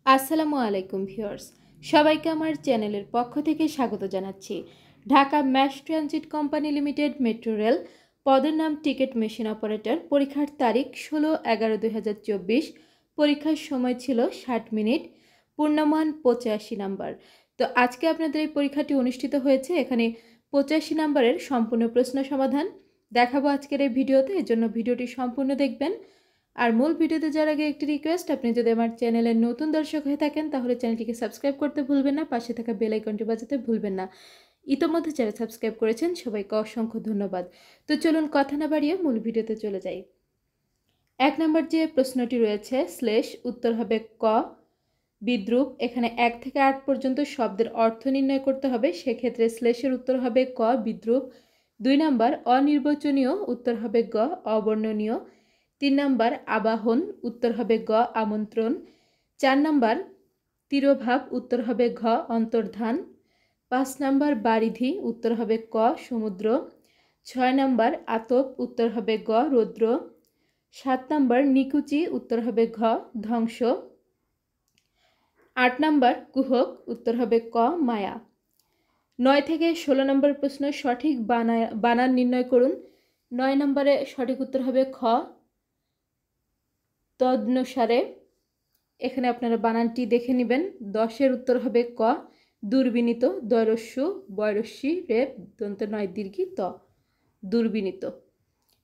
আসসালামু আলাইকুম ভিউয়ার্স, সবাইকে আমার চ্যানেলের পক্ষ থেকে স্বাগত জানাচ্ছি। Dhaka mass transit company limited metro rail, পদের নাম টিকিট মেশিন অপারেটর। পরীক্ষার তারিখ 16/11/2024। পরীক্ষার সময় ছিল 60 মিনিট, পূর্ণমান 85 নাম্বার। তো আজকে আপনাদের এই পরীক্ষাটি অনুষ্ঠিত হয়েছে। এখানে 85 নাম্বারের সম্পূর্ণ প্রশ্ন সমাধান দেখাবো আজকের এই ভিডিওতে, এর জন্য ভিডিওটি সম্পূর্ণ দেখবেন। আর মূল ভিডিওতে যাওয়ার আগে একটি রিকোয়েস্ট, আপনি যদি আমার চ্যানেলের নতুন দর্শক হয়ে থাকেন তাহলে চ্যানেলটিকে সাবস্ক্রাইব করতে ভুলবেন না, পাশে থাকা বেল আইকনটি বাজাতে ভুলবেন না। ইতোমধ্যে যারা সাবস্ক্রাইব করেছেন সবাইকে অসংখ্য ধন্যবাদ। তো চলুন কথা না বাড়িয়ে মূল ভিডিওতে চলে যাই। 1 নম্বর যে প্রশ্নটি রয়েছে শ্লেষ, উত্তর হবে ক। বিদ্রূপ, এখানে 1 থেকে 8 পর্যন্ত শব্দের অর্থ নির্ণয় করতে হবে, সেক্ষেত্রে শ্লেষের উত্তর হবে ক বিদ্রূপ। 2 নম্বর অনির্বাচনীয়, উত্তর হবে গ অবর্ণনীয়। 3 নম্বর আবাহন, উত্তর হবে গ আমন্ত্রণ। 4 নম্বর তিরোভাব, উত্তর হবে ঘ অন্তর্ধান। 5 নম্বর বারিধি, উত্তর হবে ক সমুদ্র। 6 নম্বর আতপ, উত্তর হবে গ রৌদ্র। 7 নম্বর নিকুচি, উত্তর হবে ঘ ধ্বংস। 8 নম্বর কুহক, উত্তর হবে ক মায়া। 9 থেকে 16 নম্বর প্রশ্ন সঠিক বানান নির্ণয় করুন। 9 নম্বরে সঠিক উত্তর হবে খ তদনুসারে। এখানে আপনারা বানানটি দেখে নেবেন। 10-এর উত্তর হবে ক দুর্বিনীত, দয়রস্যু বয়রস্যি রেপ দন্ত নয় দীর্ঘি ত দুর্বিনীত।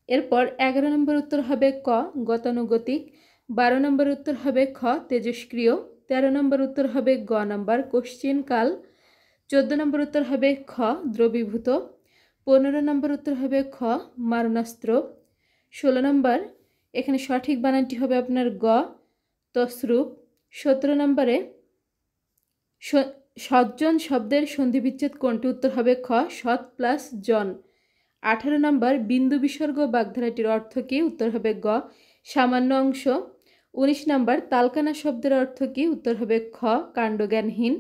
এরপর 11 নম্বর উত্তর হবে ক গতানুগতিক। 12 নম্বর উত্তর হবে খ তেজস্ক্রিয়। 13 নম্বর উত্তর হবে গ নম্বর কোশ্চিনকাল। 14 নম্বর উত্তর হবে খ দ্রবীভূত। 15 নম্বর উত্তর হবে খ মারণাস্ত্র। 16 নম্বর এখানে সঠিক বানানটি হবে আপনার গ তসরূপ। 17 নম্বরে সজ্জন শব্দের সন্ধিবিচ্ছেদ কোনটি, উত্তর হবে খ সৎ প্লাস জন। 18 নম্বর বিন্দু বিসর্গ বাগধারাটির অর্থ কী, উত্তর হবে গ সামান্য অংশ। 19 নম্বর তালকানা শব্দের অর্থ কী, উত্তর হবে খ কাণ্ডজ্ঞানহীন।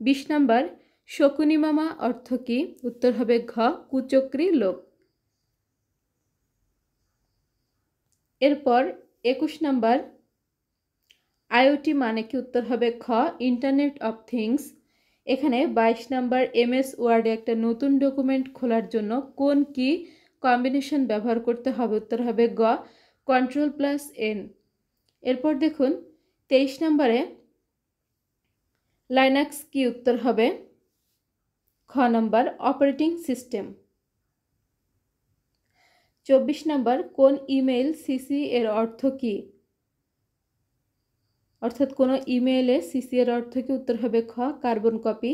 20 নম্বর শকুনি মামা অর্থ কী, উত্তর হবে ঘ কুচক্রী লোক। এরপর 21 নম্বর আইওটি মানে কি, উত্তর হবে খ ইন্টারনেট অফ থিংস। এখানে 22 নম্বর এমএস ওয়ার্ডে একটা নতুন ডকুমেন্ট খোলার জন্য কোন কি কম্বিনেশন ব্যবহার করতে হবে, উত্তর হবে গ Ctrl+N। এরপর দেখুন 23 নম্বরে লাইনাক্স কি, উত্তর হবে খ নম্বর অপারেটিং সিস্টেম। 24 নম্বর কোন ইমেইল সিসি এর অর্থ কী, অর্থাৎ কোনো ইমেইলে সিসি এর অর্থ কি, উত্তর হবে খ কার্বন কপি।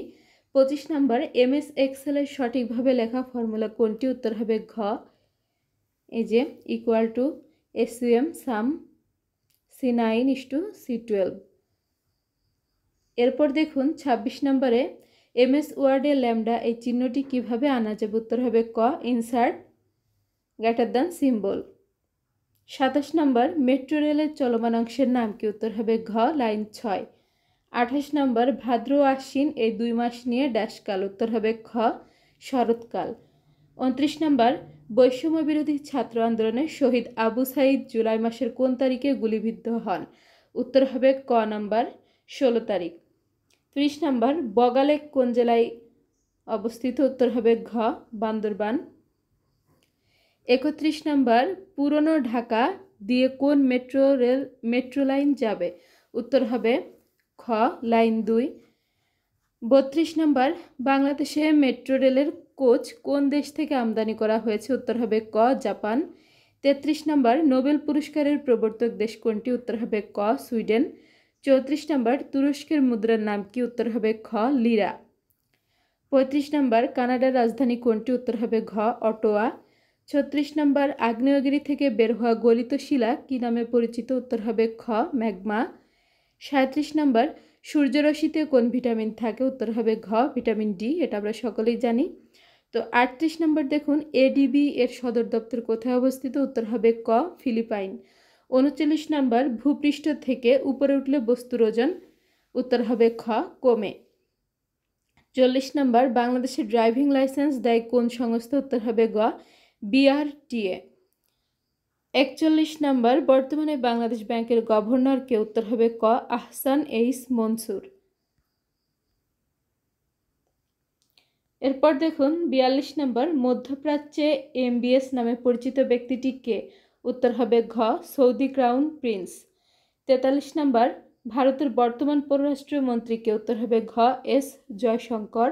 25 নম্বর এমএস এক্সেলের সঠিকভাবে লেখা ফর্মুলা কোনটি, উত্তর হবে ঘ এই যে equal to SUM some C9:C12। এরপর দেখুন 26 নম্বরে এমএস ওয়ার্ডে ল্যামডা এই চিহ্নটি কিভাবে আনা যাবে, উত্তর হবে ক ইনসার্ট গ্রেটার দ্যান সিম্বল। 27 নম্বর মেট্রো রেলের চলমান অংশের নাম কি, উত্তর হবে ঘ লাইন 6। 28 নম্বর ভাদ্র আশ্বিন এই 2 মাস নিয়ে ড্যাশকাল, উত্তর হবে খ শরৎকাল। 29 নম্বর বৈষম্য বিরোধী ছাত্র আন্দোলনে শহীদ আবু সাইদ জুলাই মাসের কোন তারিখে গুলিবিদ্ধ হন, উত্তর হবে ক নম্বর 16 তারিখ। 30 নম্বর বগালেক কোন জেলায় অবস্থিত, উত্তর হবে ঘ বান্দরবান। 31 নম্বর পুরনো ঢাকা দিয়ে কোন মেট্রো লাইন যাবে, উত্তর হবে খ লাইন 2। 32 নম্বর বাংলাদেশে মেট্রো রেলের কোচ কোন দেশ থেকে আমদানি করা হয়েছে, উত্তর হবে ক জাপান। 33 নম্বর নোবেল পুরস্কারের প্রবর্তক দেশ কোনটি, উত্তর হবে ক সুইডেন। 34 নম্বর তুরস্কের মুদ্রার নাম কি, উত্তর হবে খ লিরা। 35 নম্বর কানাডার রাজধানী কোনটি, উত্তর হবে ঘ অটোয়া। 36 নম্বর আগ্নেয়গিরি থেকে বের হওয়া গলিত শিলা কী নামে পরিচিত, উত্তর হবে খ ম্যাগমা। 37 নম্বর সূর্যরশ্মিতে কোন ভিটামিন থাকে, উত্তর হবে ঘ ভিটামিন ডি, এটা আমরা সকলেই জানি। তো 38 নম্বর দেখুন এডিবি এর সদর দপ্তর কোথায় অবস্থিত, উত্তর হবে ক ফিলিপাইন। 39 নম্বর ভূপৃষ্ঠ থেকে উপরে উঠলে বস্তুর ওজন, উত্তর হবে খ কমে। 40 নম্বর বাংলাদেশের ড্রাইভিং লাইসেন্স দেয় কোন সংস্থা, উত্তর হবে গ BRTA। 41 নম্বর, বর্তমানে বাংলাদেশ ব্যাংকের গভর্নর কে? উত্তর হবে ক আহসান এইচ মনসুর। এরপর দেখুন 42 নম্বর, মধ্যপ্রাচ্যে MBS নামে পরিচিত ব্যক্তিটি কে? উত্তর হবে ঘ সৌদি ক্রাউন প্রিন্স। 43 নম্বর, ভারতের বর্তমান পররাষ্ট্রমন্ত্রী কে? উত্তর হবে ঘ এস জয়শঙ্কর।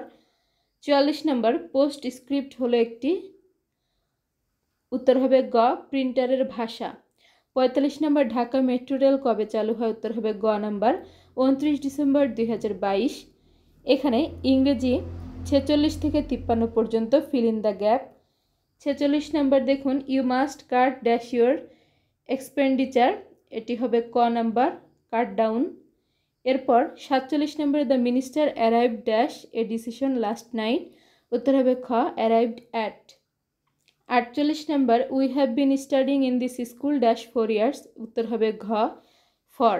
44 নম্বর, পোস্ট স্ক্রিপ্ট হলো একটি? উত্তর হবে গ প্রিন্টারের ভাষা। 45 নম্বর, ঢাকা মেট্রো রেল কবে চালু হয়? উত্তর হবে গ নাম্বার 29 ডিসেম্বর 2022। এখানে ইংরেজি 46 থেকে 53 পর্যন্ত ফিল ইন দ্য গ্যাপ। 46 নম্বর দেখুন, you must cut dash your expenditure, এটি হবে ক নাম্বার কাট ডাউন। এরপর 47 নম্বরে the minister arrived dash a decision last night, উত্তর হবে খ অ্যারাইভড অ্যাট। 48 নম্বর, we have been studying in this school dash 4 years, উত্তর হবে ঘ ফর।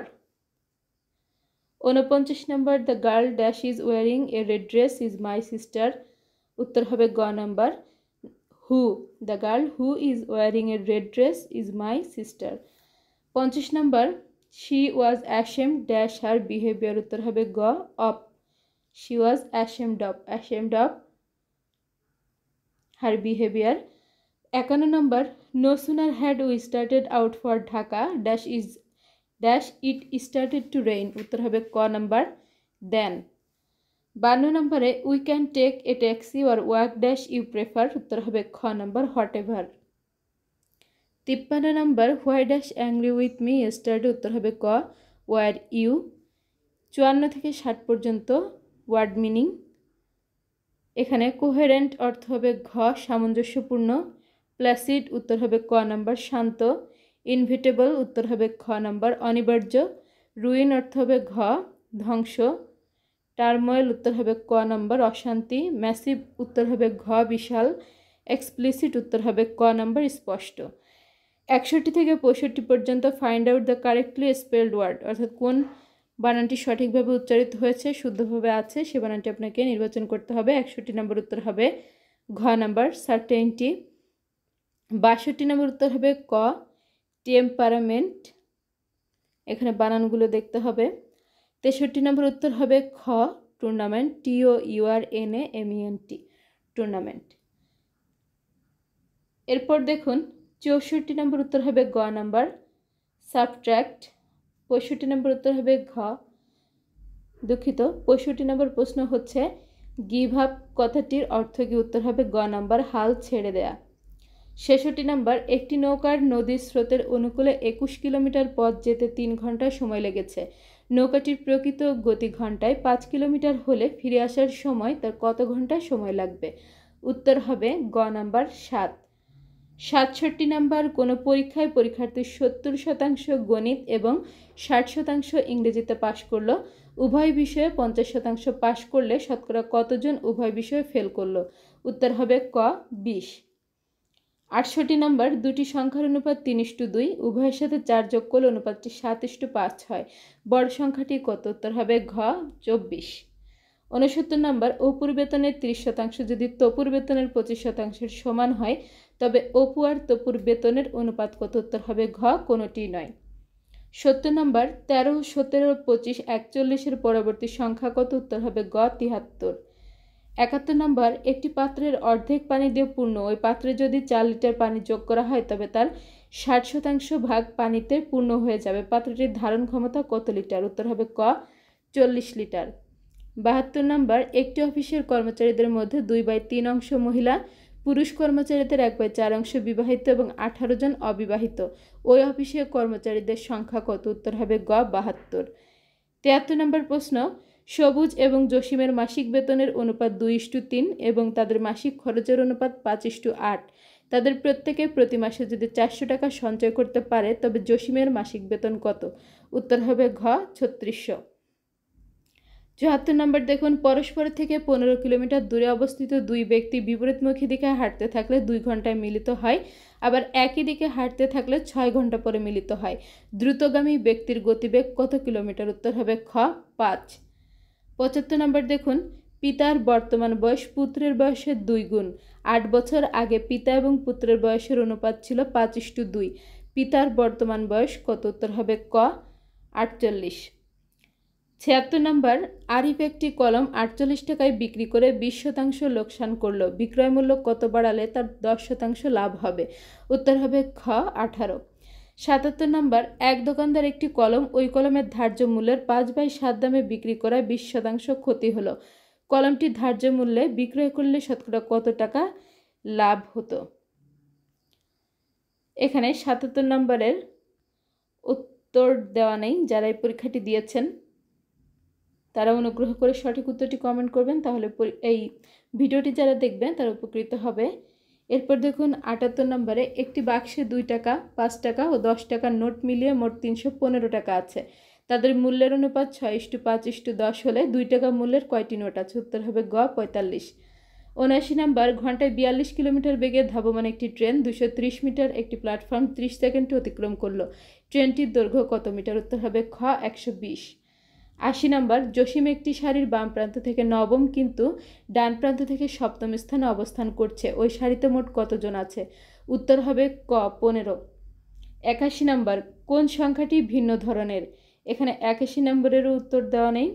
49 নম্বর, the girl dash is wearing a red dress is my sister, উত্তর হবে গ number who, the girl who is wearing a red dress is my sister. 50 নম্বর, she was ashamed dash her behaviour, উত্তর হবে গ of, she was ashamed of her behaviour. 51 নম্বর, no sooner had we started out for Dhaka dash is dash it started to rain, উত্তর হবে ক number than. 52 নম্বরে, we can take a taxi or walk dash you prefer, উত্তর হবে খ number what ever. 53 number, why dash angry with me yesterday, উত্তর হবে ক ওয়ার ইউ। 54 থেকে 60 পর্যন্ত ওয়ার্ড মিনিং। এখানে কোহেরেন্ট অর্থ হবে ঘ সামঞ্জস্যপূর্ণ, প্ল্যাসিড উত্তর হবে ক নাম্বার শান্ত, ইনভিটেবল উত্তর হবে খ নাম্বার অনিবার্য, রুইন অর্থ হবে ঘ ধ্বংস, টার্ময়েল উত্তর হবে ক নাম্বার অশান্তি, ম্যাসিভ উত্তর হবে ঘ বিশাল, এক্সপ্লিসিট উত্তর হবে ক নাম্বার স্পষ্ট। 61 থেকে 65 পর্যন্ত find out the correctly spelled word, অর্থাৎ কোন বানানটি সঠিকভাবে উচ্চারিত হয়েছে, শুদ্ধভাবে আছে, সে বানানটি আপনাকে নির্বাচন করতে হবে। 61 নম্বর উত্তর হবে ঘ নাম্বার সার্টেইনটি। 62 নম্বর উত্তর হবে ক টেম্পারামেন্ট, এখানে বানানগুলো দেখতে হবে। 63 নম্বর উত্তর হবে খ টুর্নামেন্ট, TOURNAMENT টুর্নামেন্ট। এরপর দেখুন 64 নম্বর উত্তর হবে গ নাম্বার সাবট্র্যাক্ট। 65 নম্বর উত্তর হবে ঘ, দুঃখিত 65 নম্বর প্রশ্ন হচ্ছে গিভ আপ কথাটির অর্থ কি, উত্তর হবে গ নাম্বার হাল ছেড়ে দেয়া। 66 নম্বর, একটি নৌকার নদীর স্রোতের অনুকূলে 21 কিলোমিটার পথ যেতে 3 ঘন্টা সময় লেগেছে। নৌকাটির প্রকৃত গতি ঘন্টায় 5 কিলোমিটার হলে ফিরে আসার সময় তার কত ঘন্টা সময় লাগবে, উত্তর হবে গ নাম্বার 7। 67 নম্বর, কোনো পরীক্ষায় পরীক্ষার্থী 70% গণিত এবং 60% ইংরেজিতে পাশ করলো, উভয় বিষয়ে 50% পাশ করলে শতকরা কতজন উভয় বিষয়ে ফেল করলো, উত্তর হবে ক 20। 68 নম্বর, দুটি সংখ্যার অনুপাত 3:2, উভয়ের সাথে 4 যোগ করলে অনুপাতটি 7:5 হয়, বড় সংখ্যাটি কত, উত্তর হবে ঘ 24। 69 নম্বর, অপুর বেতনের 30% যদি তপুর বেতনের 25%-এর সমান হয় তবে অপু আর তপুর বেতনের অনুপাত কত, উত্তর হবে ঘ কোনোটি নয়। 70 নম্বর, 13, 17, 25, 41-এর পরবর্তী সংখ্যা কত, উত্তর হবে গ 73। 71 নম্বর, একটি পাত্রের অর্ধেক পানি দিয়ে পূর্ণ ওই পাত্রে যদি 4 লিটার পানি যোগ করা হয় তবে তার 60% ভাগ পানিতে পূর্ণ হয়ে যাবে, পাত্রটির ধারণ ক্ষমতা কত লিটার, উত্তর হবে ক 40 লিটার। 72 নম্বর, একটি অফিসের কর্মচারীদের মধ্যে 2/3 অংশ মহিলা, পুরুষ কর্মচারীদের 1/4 অংশ বিবাহিত এবং 18 জন অবিবাহিত, ওই অফিসের কর্মচারীদের সংখ্যা কত, উত্তর হবে গ 72। 73 নম্বর প্রশ্ন, সবুজ এবং জসিমের মাসিক বেতনের অনুপাত 2:3 এবং তাদের মাসিক খরচের অনুপাত 5:8, তাদের প্রত্যেকে প্রতি মাসে যদি 400 টাকা সঞ্চয় করতে পারে তবে জসিমের মাসিক বেতন কত, উত্তর হবে ঘ 3600। 74 নম্বর দেখুন, পরস্পরের থেকে 15 কিলোমিটার দূরে অবস্থিত দুই ব্যক্তি বিপরীতমুখী দিকে হাঁটতে থাকলে 2 ঘন্টায় মিলিত হয়, আবার একই দিকে হাঁটতে থাকলে 6 ঘন্টা পরে মিলিত হয়, দ্রুতগামী ব্যক্তির গতিবেগ কত কিলোমিটার, উত্তর হবে খ 5। 75 নম্বর দেখুন, পিতার বর্তমান বয়স পুত্রের বয়সের 2 গুণ। 8 বছর আগে পিতা এবং পুত্রের বয়সের অনুপাত ছিল 5:2, পিতার বর্তমান বয়স কত? উত্তর হবে ক 48। 76 নম্বর, আরিফ একটি কলম 48 টাকায় বিক্রি করে 20% লোকসান করলো, বিক্রয় মূল্য কত বাড়ালে তার 10% লাভ হবে? উত্তর হবে খ 18। 77 নম্বর, এক দোকানদার একটি কলম ওই কলমের ধার্য মূল্যের 5/7 দামে বিক্রি করায় 20% ক্ষতি হলো, কলমটি ধার্য মূল্যে বিক্রয় করলে শতকরা কত টাকা লাভ হতো? এখানে 77 নম্বরের উত্তর দেওয়া নেই। যারা এই পরীক্ষাটি দিয়েছেন তারা অনুগ্রহ করে সঠিক উত্তরটি কমেন্ট করবেন, তাহলে এই ভিডিওটি যারা দেখবেন তারা উপকৃত হবে। এরপর দেখুন 78 নম্বরে, একটি বাক্সে 2 টাকা, 5 টাকা ও 10 টাকার নোট মিলিয়ে মোট 315 টাকা আছে। তাদের মূল্যের অনুপাত 6:5:10 হলে 2 টাকা মূল্যের কয়টি নোট আছে? উত্তর হবে গ 45। 79 নম্বর, ঘন্টায় 42 কিলোমিটার বেগে ধাবমান একটি ট্রেন 230 মিটার একটি প্ল্যাটফর্ম 30 সেকেন্ডে অতিক্রম করলো, ট্রেনটির দৈর্ঘ্য কত মিটার? উত্তর হবে খ 120। 80 নম্বর, জসিম একটি সারির বাম প্রান্ত থেকে নবম কিন্তু ডান প্রান্ত থেকে সপ্তম স্থানে অবস্থান করছে, ওই সারিতে মোট কতজন আছে? উত্তর হবে ক 15। 81 নম্বর, কোন সংখ্যাটি ভিন্ন ধরনের? এখানে 81 নম্বরেরও উত্তর দেওয়া নেই।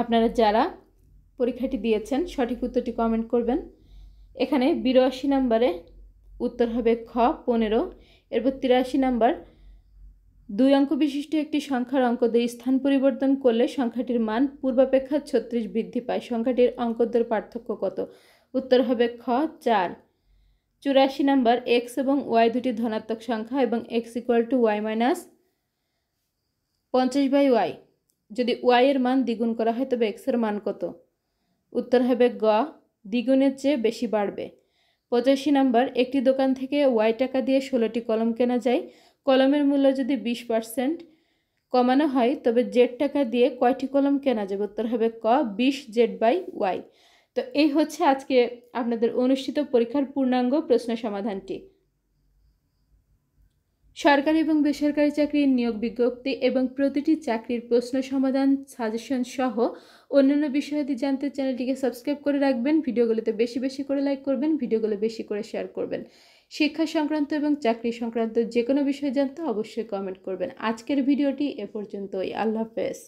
আপনারা যারা পরীক্ষাটি দিয়েছেন সঠিক উত্তরটি কমেন্ট করবেন। এখানে 82 নম্বরে উত্তর হবে খ 15। এরপর 83 নম্বর, 2 অঙ্ক বিশিষ্ট একটি সংখ্যার অঙ্ক দিয়ে স্থান পরিবর্তন করলে সংখ্যাটির মান পূর্বাপেক্ষা 36 বৃদ্ধি পায়, সংখ্যাটির অঙ্কদের পার্থক্য কত? উত্তর হবে খ 4। 84 নম্বর, এক্স এবং ওয়াই দুটি ধনাত্মক সংখ্যা এবং এক্স = ওয়াই - 50/y, যদি ওয়াই এর মান দ্বিগুণ করা হয় তবে এক্স এর মান কত? উত্তর হবে গ দ্বিগুণের চেয়ে বেশি বাড়বে। 85 নম্বর, একটি দোকান থেকে ওয়াই টাকা দিয়ে 16টি কলম কেনা যায়, কলমের মূল্য যদি 20% কমানো হয় তবে জেড টাকা দিয়ে কয়টি কলম কেনা যাবে? উত্তর হবে ক 20z/y। তো এই হচ্ছে আজকে আপনাদের অনুষ্ঠিত পরীক্ষার পূর্ণাঙ্গ প্রশ্ন সমাধানটি। সরকারি এবং বেসরকারি চাকরির নিয়োগ বিজ্ঞপ্তি এবং প্রতিটি চাকরির প্রশ্ন সমাধান, সাজেশন সহ অন্যান্য বিষয়াদি জানতে চ্যানেলটিকে সাবস্ক্রাইব করে রাখবেন। ভিডিওগুলোতে বেশি বেশি করে লাইক করবেন, ভিডিওগুলো বেশি করে শেয়ার করবেন। শিক্ষা সংক্রান্ত এবং চাকরি সংক্রান্ত যে কোনো বিষয় জানতে অবশ্যই কমেন্ট করবেন। আজকের ভিডিওটি এ পর্যন্তই। আল্লাহ হাফেজ।